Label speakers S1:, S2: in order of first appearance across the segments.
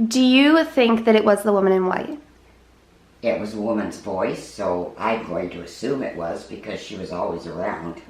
S1: Do you think that it was the woman in white?
S2: It was a woman's voice, so I'm going to assume it was because she was always around.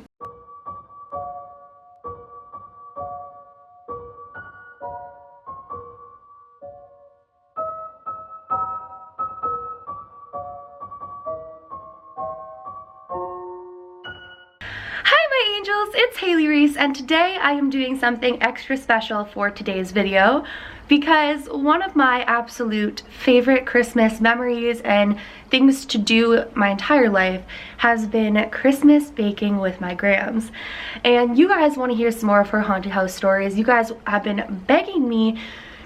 S1: Hi my angels, it's Hailey Reese, and today I am doing something extra special for today's video because one of my absolute favorite Christmas memories and things to do my entire life has been Christmas baking with my grams. And you guys want to hear some more of her haunted house stories. You guys have been begging me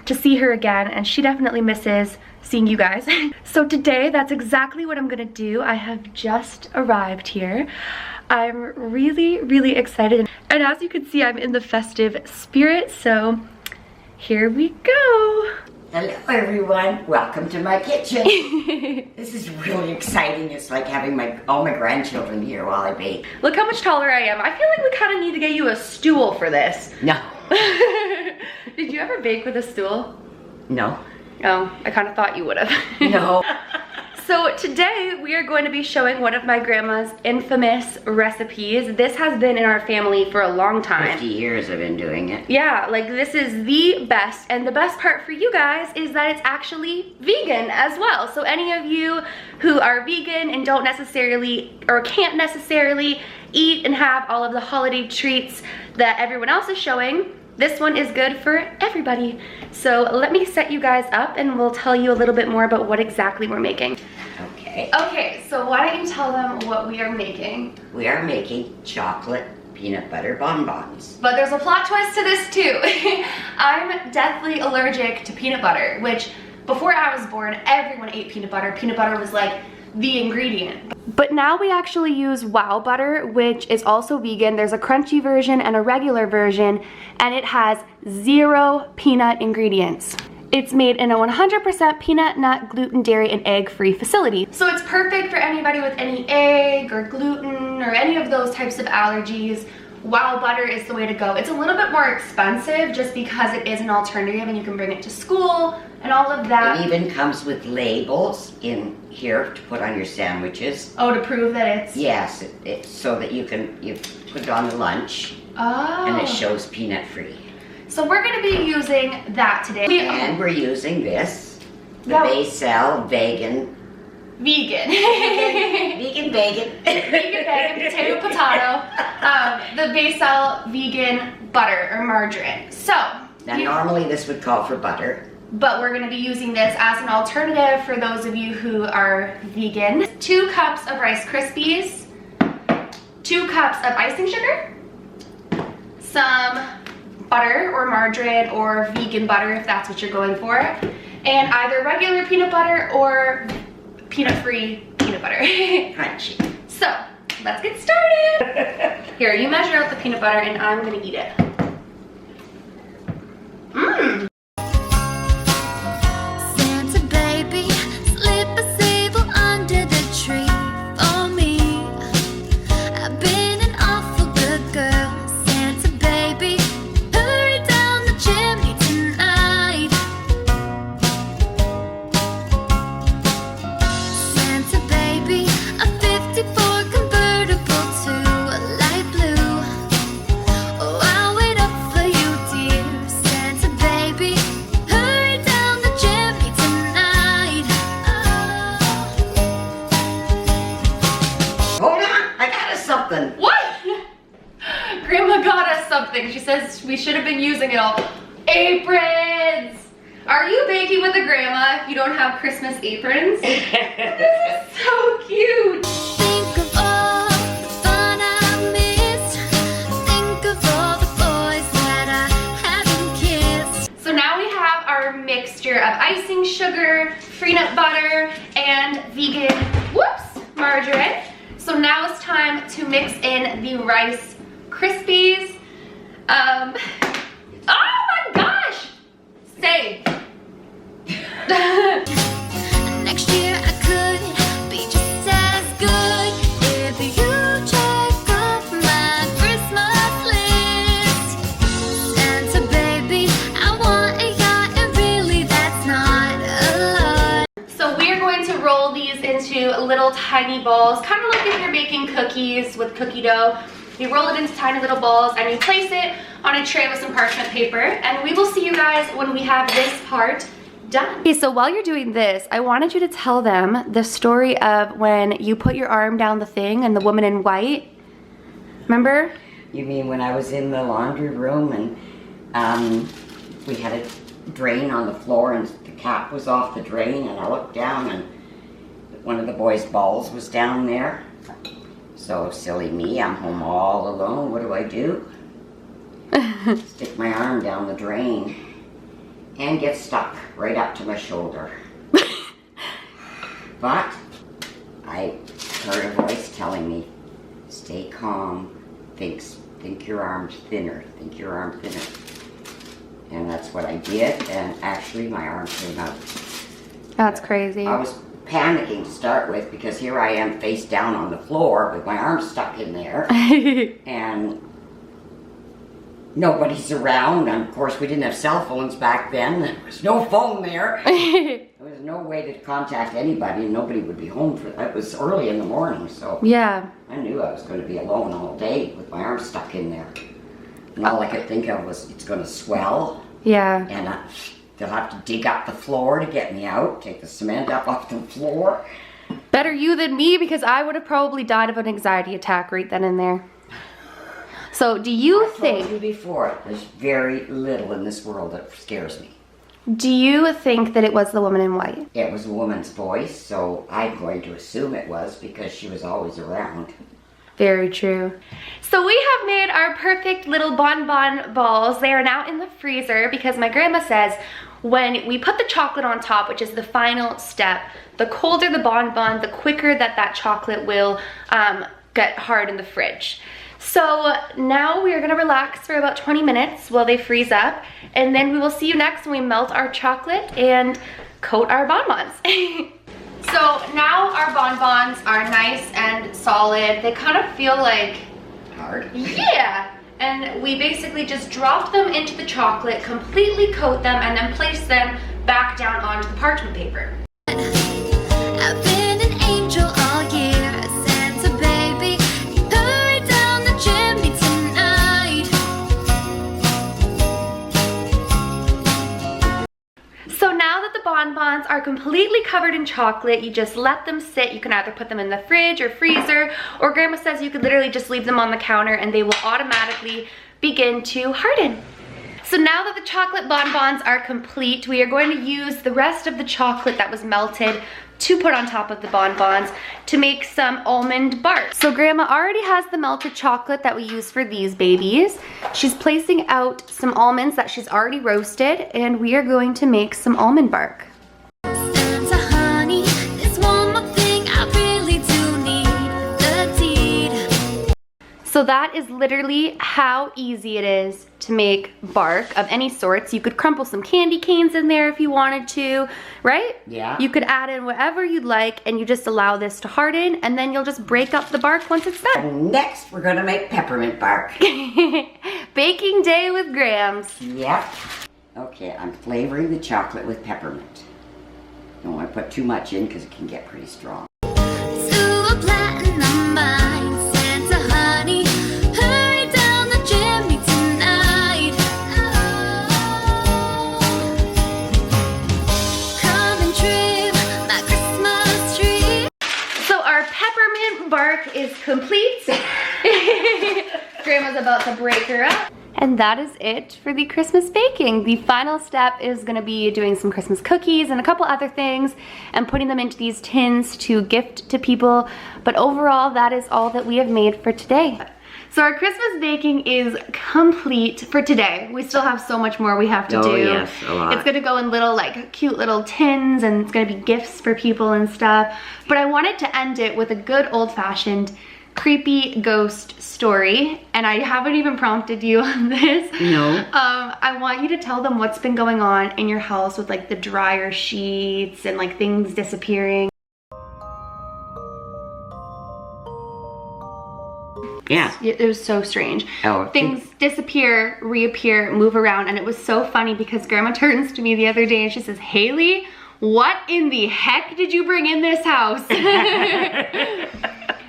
S1: to see her again, and she definitely misses seeing you guys. So today, that's exactly what I'm gonna do. I have just arrived here. I'm really excited. And as you can see, I'm in the festive spirit, so here we go.
S2: Hello everyone, welcome to my kitchen. This is really exciting. It's like having all my grandchildren here while I bake.
S1: Look how much taller I am. I feel like we kind of need to get you a stool for this.
S2: No.
S1: Did you ever bake with a stool?
S2: No.
S1: Oh, I kind of thought you would have.
S2: No.
S1: So today we are going to be showing one of my grandma's infamous recipes. This has been in our family for a long time.
S2: 50 years I've been doing it.
S1: Yeah, like this is the best, and the best part for you guys is that it's actually vegan as well. So any of you who are vegan and don't necessarily or can't necessarily eat and have all of the holiday treats that everyone else is showing, this one is good for everybody. So let me set you guys up and we'll tell you a little bit more about what exactly we're making.
S2: Okay.
S1: Okay, so why don't you tell them what we are making?
S2: We are making chocolate peanut butter bonbons.
S1: But there's a plot twist to this too. I'm deathly allergic to peanut butter, which before I was born, everyone ate peanut butter. Peanut butter was like the ingredient. But now we actually use Wow Butter, which is also vegan. There's a crunchy version and a regular version, and it has 0 peanut ingredients. It's made in a 100% peanut, nut, gluten, dairy, and egg-free facility. So it's perfect for anybody with any egg or gluten or any of those types of allergies. Wow Butter is the way to go. It's a little bit more expensive just because it is an alternative and you can bring it to school and all of that.
S2: It even comes with labels in here to put on your sandwiches.
S1: Oh, to prove that it's...
S2: Yes, it's so that you put it on the lunch.
S1: Oh.
S2: And it shows peanut free.
S1: So we're gonna be using that today.
S2: And we're using this, the
S1: Yeah.
S2: Basil vegan.
S1: Vegan.
S2: Vegan bacon.
S1: Vegan bacon, potato. The Basil vegan butter or margarine. So,
S2: Now normally this would call for butter.
S1: but we're gonna be using this as an alternative for those of you who are vegan. 2 cups of Rice Krispies, 2 cups of icing sugar, some butter or margarine or vegan butter if that's what you're going for, and either regular peanut butter or peanut-free peanut butter.
S2: Crunchy.
S1: So, let's get started. Here, you measure out the peanut butter and I'm gonna eat it. Mmm.
S3: Santa baby, slip a sable under the tree for me. I've been an awful good girl. Santa baby, hurry down the chimney tonight. Santa baby, a 54 convertible to a light blue. Oh, I'll wait up for you, dear Santa baby. Hurry down the chimney tonight.
S2: Hold on, I got us something.
S1: What? Grandma got us something. She says we should have been using it all. Aprons! Are you baking with a grandma if you don't have Christmas aprons? This is so cute.
S3: Think of all the fun I missed. Think of all the boys that I haven't kissed.
S1: So now we have our mixture of icing sugar, free nut butter, and vegan, margarine. So now it's time to mix in the Rice Krispies. Oh my gosh! Say.
S3: Next year I could be just as good if you check off my Christmas list. Santa baby, I want a yacht and really that's not
S1: little tiny balls, kind of like if you're baking cookies with cookie dough. You roll it into tiny little balls and you place it on a tray with some parchment paper, and we will see you guys when we have this part done. Okay, so while you're doing this, I wanted you to tell them the story of when you put your arm down the thing and the woman in white. Remember?
S2: You mean when I was in the laundry room and we had a drain on the floor and the cap was off the drain, and I looked down and one of the boys' balls was down there. So silly me, I'm home all alone. What do? Stick my arm down the drain and get stuck right up to my shoulder. But I heard a voice telling me, stay calm, think your arm's thinner, think your arm thinner. And that's what I did, and actually my arm came out.
S1: That's crazy.
S2: I was panicking to start with because here I am face down on the floor with my arm stuck in there. And nobody's around, and of course we didn't have cell phones back then. There was no phone there. There was no way to contact anybody, and nobody would be home for that. It was early in the morning, so
S1: yeah,
S2: I knew I was going to be alone all day with my arm stuck in there. And all I could think of was it's going to swell.
S1: Yeah.
S2: And they'll have to dig up the floor to get me out, take the cement up off the floor.
S1: Better you than me, because I would have probably died of an anxiety attack right then and there. So do you think... I
S2: told you before, there's very little in this world that scares me.
S1: Do you think that it was the woman in white?
S2: It was a woman's voice, so I'm going to assume it was because she was always around.
S1: Very true. So we have made our perfect little bonbon balls. They are now in the freezer because my grandma says when we put the chocolate on top, which is the final step, the colder the bonbon, the quicker that chocolate will get hard in the fridge. So now we are gonna relax for about 20 minutes while they freeze up, and then we will see you next when we melt our chocolate and coat our bonbons. So now our bonbons are nice and solid. They kind of feel like
S2: hard.
S1: Yeah. And we basically just drop them into the chocolate, completely coat them, and then place them back down onto the parchment paper.
S3: I've been an angel all year, Santa baby, hurry down the chimney tonight.
S1: So now that the bonbons are completely covered in chocolate, you just let them sit. You can either put them in the fridge or freezer, or Grandma says you could literally just leave them on the counter and they will automatically begin to harden. So now that the chocolate bonbons are complete, we are going to use the rest of the chocolate that was melted to put on top of the bonbons to make some almond bark. So Grandma already has the melted chocolate that we use for these babies. She's placing out some almonds that she's already roasted, and we are going to make some almond bark.
S3: Santa honey, there's one more thing I really do need, the deed.
S1: So that is literally how easy it is to make bark of any sorts. You could crumple some candy canes in there if you wanted to, right?
S2: Yeah.
S1: You could add in whatever you'd like, and you just allow this to harden, and then you'll just break up the bark once it's done.
S2: And next, we're gonna make peppermint bark.
S1: Baking day with Grams.
S2: Yep. Okay, I'm flavoring the chocolate with peppermint. Don't want to put too much in because it can get pretty strong.
S3: To a platinum mine, Santa honey, hurry down the chimney tonight. Come and trim my Christmas tree.
S1: So our peppermint bark is complete. Grandma's about to break her up. And that is it for the Christmas baking. The final step is gonna be doing some Christmas cookies and a couple other things and putting them into these tins to gift to people. But overall, that is all that we have made for today. So our Christmas baking is complete for today. We still have so much more we have to do.
S2: Yes, a lot.
S1: It's gonna go in little, like, cute little tins, and it's gonna be gifts for people and stuff. But I wanted to end it with a good old-fashioned creepy ghost story, and I haven't even prompted you on this.
S2: No.
S1: I want you to tell them what's been going on in your house with like the dryer sheets and like things disappearing.
S2: Yeah.
S1: It was so strange.
S2: Oh,
S1: things disappear, reappear, move around, and it was so funny because Grandma turns to me the other day and she says, "Hailey, what in the heck did you bring in this house?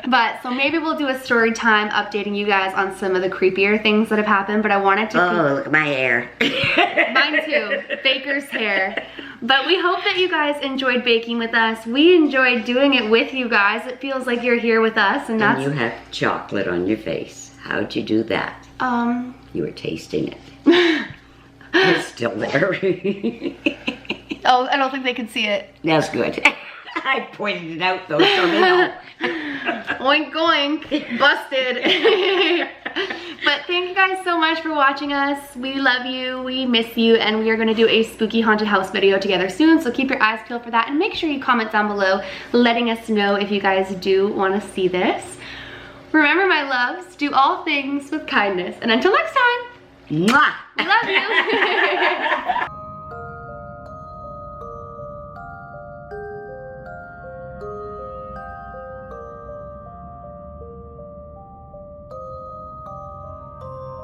S1: But, so maybe we'll do a story time updating you guys on some of the creepier things that have happened, but I wanted to...
S2: Oh, look at my hair.
S1: Mine too, Baker's hair. But we hope that you guys enjoyed baking with us. We enjoyed doing it with you guys. It feels like you're here with us, and that's...
S2: And you have chocolate on your face. How'd you do that? You were tasting it. It's still there.
S1: Oh, I don't think they can see it.
S2: That's good. I pointed it out though, so they know.
S1: Oink oink, busted. But thank you guys so much for watching us. We love you, we miss you, and we are gonna do a spooky haunted house video together soon, so keep your eyes peeled for that, and make sure you comment down below letting us know if you guys do wanna see this. Remember, my loves, do all things with kindness, and until next time,
S2: Mwah!
S1: we love you.